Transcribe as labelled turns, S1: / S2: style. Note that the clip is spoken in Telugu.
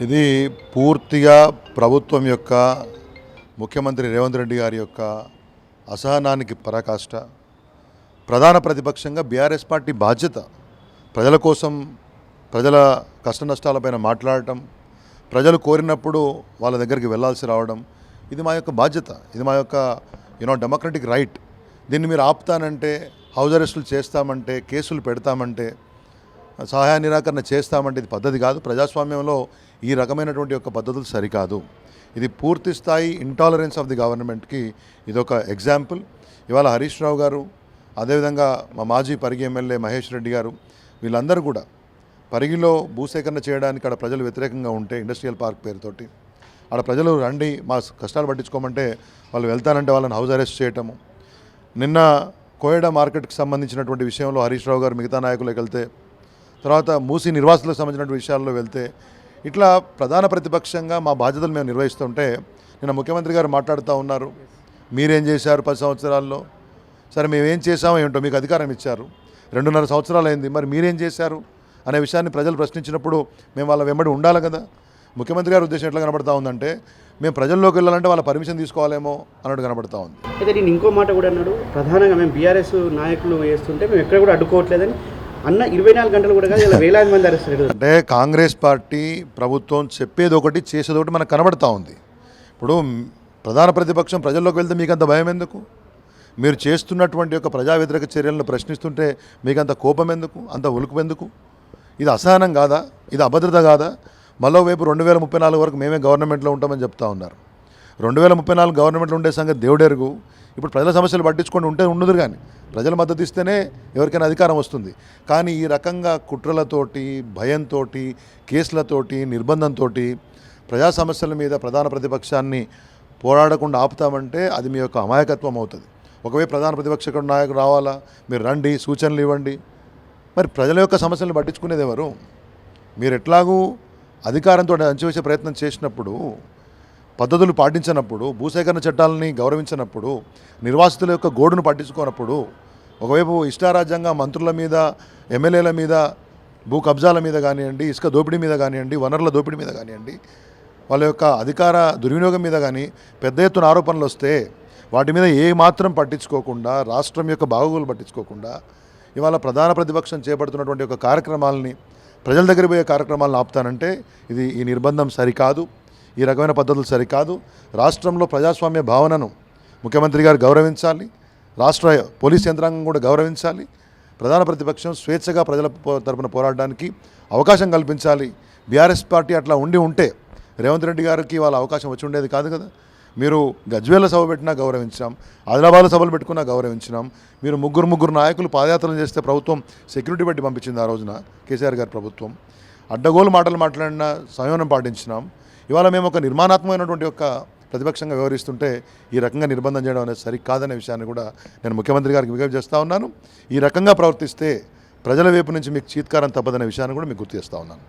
S1: ఇది పూర్తిగా ప్రభుత్వం యొక్క ముఖ్యమంత్రి రేవంత్ రెడ్డి గారి యొక్క అసహనానికి పరాకాష్ట. ప్రధాన ప్రతిపక్షంగా బీఆర్ఎస్ పార్టీ బాధ్యత ప్రజల కోసం, ప్రజల కష్ట నష్టాలపైన మాట్లాడటం, ప్రజలు కోరినప్పుడు వాళ్ళ దగ్గరికి వెళ్ళాల్సి రావడం, ఇది మా యొక్క బాధ్యత. ఇది మా యొక్క డెమోక్రటిక్ రైట్. దీన్ని మీరు ఆపుతానంటే, హౌస్ అరెస్టులు చేస్తామంటే, కేసులు పెడతామంటే, సహాయ నిరాకరణ చేస్తామంటే ఇది పద్ధతి కాదు. ప్రజాస్వామ్యంలో ఈ రకమైనటువంటి యొక్క పద్ధతులు సరికాదు. ఇది పూర్తి స్థాయి ఇంటాలరెన్స్ ఆఫ్ ది గవర్నమెంట్కి ఇదొక ఎగ్జాంపుల్. ఇవాళ హరీష్ రావు గారు, అదేవిధంగా మా మాజీ పరిగి ఎమ్మెల్యే మహేష్ రెడ్డి గారు, వీళ్ళందరూ కూడా పరిగిలో భూసేకరణ చేయడానికి అక్కడ ప్రజలు వ్యతిరేకంగా ఉంటే, ఇండస్ట్రియల్ పార్క్ పేరుతోటి అక్కడ ప్రజలు రండి మా కష్టాలు పట్టించుకోమంటే వాళ్ళు వెళ్తానంటే వాళ్ళని హౌస్ అరెస్ట్ చేయటము. నిన్న కోయడా మార్కెట్కి సంబంధించినటువంటి విషయంలో హరీష్ రావు గారు మిగతా నాయకులకు వెళ్తే, తర్వాత మూసి నిర్వాసులకు సంబంధించిన విషయాల్లో వెళ్తే, ఇట్లా ప్రధాన ప్రతిపక్షంగా మా బాధ్యతలు మేము నిర్వహిస్తుంటే నిన్న ముఖ్యమంత్రి గారు మాట్లాడుతూ ఉన్నారు, మీరేం చేశారు 10 సంవత్సరాల్లో. సరే మేమేం చేసామో ఏంటో, మీకు అధికారం ఇచ్చారు, 2.5 సంవత్సరాలు అయింది, మరి మీరేం చేశారు అనే విషయాన్ని ప్రజలు ప్రశ్నించినప్పుడు మేము వాళ్ళ వెంబడి ఉండాలి కదా. ముఖ్యమంత్రి గారి ఉద్దేశం ఎట్లా కనబడతా ఉందంటే, మేము ప్రజల్లోకి వెళ్ళాలంటే వాళ్ళ పర్మిషన్ తీసుకోవాలేమో అన్నట్టు కనబడతా ఉంది.
S2: అయితే నేను ఇంకో మాట కూడా అన్నాడు, ప్రధానంగా మేము బీఆర్ఎస్ నాయకులు వేస్తుంటే మేము ఎక్కడ కూడా అడ్డుకోవట్లేదని అన్న. 24 గంటలు కూడా కాదు, ఇలా వేలాది మంది అరెస్ట్ అయ్యారు.
S1: అంటే కాంగ్రెస్ పార్టీ ప్రభుత్వం చెప్పేది ఒకటి, చేసేది ఒకటి మనకు కనబడతా ఉంది. ఇప్పుడు ప్రధాన ప్రతిపక్షం ప్రజల్లోకి వెళ్తే మీకు అంత భయం ఎందుకు? మీరు చేస్తున్నటువంటి యొక్క ప్రజా వ్యతిరేక చర్యలను ప్రశ్నిస్తుంటే మీకు అంత కోపం ఎందుకు, అంత ఉలుకు ఎందుకు? ఇది అసహనం కాదా? ఇది అభద్రత కాదా? మరో వైపు 2034 వరకు మేమే గవర్నమెంట్లో ఉంటామని చెప్తా ఉన్నారు. 2034 గవర్నమెంట్లో ఉండే సంగతి దేవుడెరుగు. ఇప్పుడు ప్రజల సమస్యలు పట్టించుకొని ఉంటే ఉండదు, కానీ ప్రజల మద్దతు ఇస్తేనే ఎవరికైనా అధికారం వస్తుంది. కానీ ఈ రకంగా కుట్రలతోటి, భయంతో, కేసులతోటి, నిర్బంధంతో ప్రజా సమస్యల మీద ప్రధాన ప్రతిపక్షాన్ని పోరాడకుండా ఆపుతామంటే అది మీ యొక్క అమాయకత్వం అవుతుంది. ఒకవైపు ప్రధాన ప్రతిపక్ష నాయకుడు రావాలా, మీరు రండి, సూచనలు ఇవ్వండి. మరి ప్రజల యొక్క సమస్యలను పట్టించుకునేది ఎవరు? మీరు ఎట్లాగూ అధికారంతో అంచివేసే ప్రయత్నం చేసినప్పుడు, పద్ధతులు పాటించినప్పుడు, భూసేకరణ చట్టాలని గౌరవించినప్పుడు, నిర్వాసితుల యొక్క గోడును పట్టించుకున్నప్పుడు, ఒకవైపు ఇష్టారాజ్యంగా మంత్రుల మీద, ఎమ్మెల్యేల మీద, భూ కబ్జాల మీద కానివ్వండి, ఇసుక దోపిడీ మీద కానివ్వండి, వనరుల దోపిడీ మీద కానివ్వండి, వాళ్ళ యొక్క అధికార దుర్వినియోగం మీద కానీ పెద్ద ఎత్తున ఆరోపణలు వస్తే వాటి మీద ఏ మాత్రం పట్టించుకోకుండా, రాష్ట్రం యొక్క బాగోగులు పట్టించుకోకుండా ఇవాళ ప్రధాన ప్రతిపక్షం చేపడుతున్నటువంటి ఒక కార్యక్రమాలని, ప్రజల దగ్గర పోయే కార్యక్రమాలను ఆపుతానంటే ఈ నిర్బంధం సరికాదు. ఈ రకమైన పద్ధతులు సరికాదు. రాష్ట్రంలో ప్రజాస్వామ్య భావనను ముఖ్యమంత్రి గారు గౌరవించాలి, రాష్ట్ర పోలీస్ యంత్రాంగం కూడా గౌరవించాలి. ప్రధాన ప్రతిపక్షం స్వేచ్ఛగా ప్రజల తరపున పోరాడడానికి అవకాశం కల్పించాలి. బీఆర్ఎస్ పార్టీ అట్లా ఉంటే రేవంత్ రెడ్డి గారికి వాళ్ళ అవకాశం వచ్చి ఉండేది కాదు కదా. మీరు గజ్వేల సభ పెట్టినా గౌరవించాం, ఆదిలాబాద్ సభలు పెట్టుకున్నా గౌరవించినాం. మీరు ముగ్గురు నాయకులు పాదయాత్రలు చేస్తే ప్రభుత్వం సెక్యూరిటీ పెట్టి పంపించింది ఆ రోజున కేసీఆర్ గారి ప్రభుత్వం. అడ్డగోలు మాటలు మాట్లాడినా సంయమనం పాటించినాం. ఇవాళ మేము ఒక నిర్మాణాత్మకమైనటువంటి యొక్క ప్రతిపక్షంగా వ్యవహరిస్తుంటే ఈ రకంగా నిర్బంధం చేయడం అనేది సరికాదనే విషయాన్ని కూడా నేను ముఖ్యమంత్రి గారికి విజ్ఞప్తి చేస్తూ ఉన్నాను. ఈ రకంగా ప్రవర్తిస్తే ప్రజల వైపు నుంచి మీకు చీత్కారం తప్పదనే విషయాన్ని కూడా మీకు గుర్తు చేస్తూ ఉన్నాను.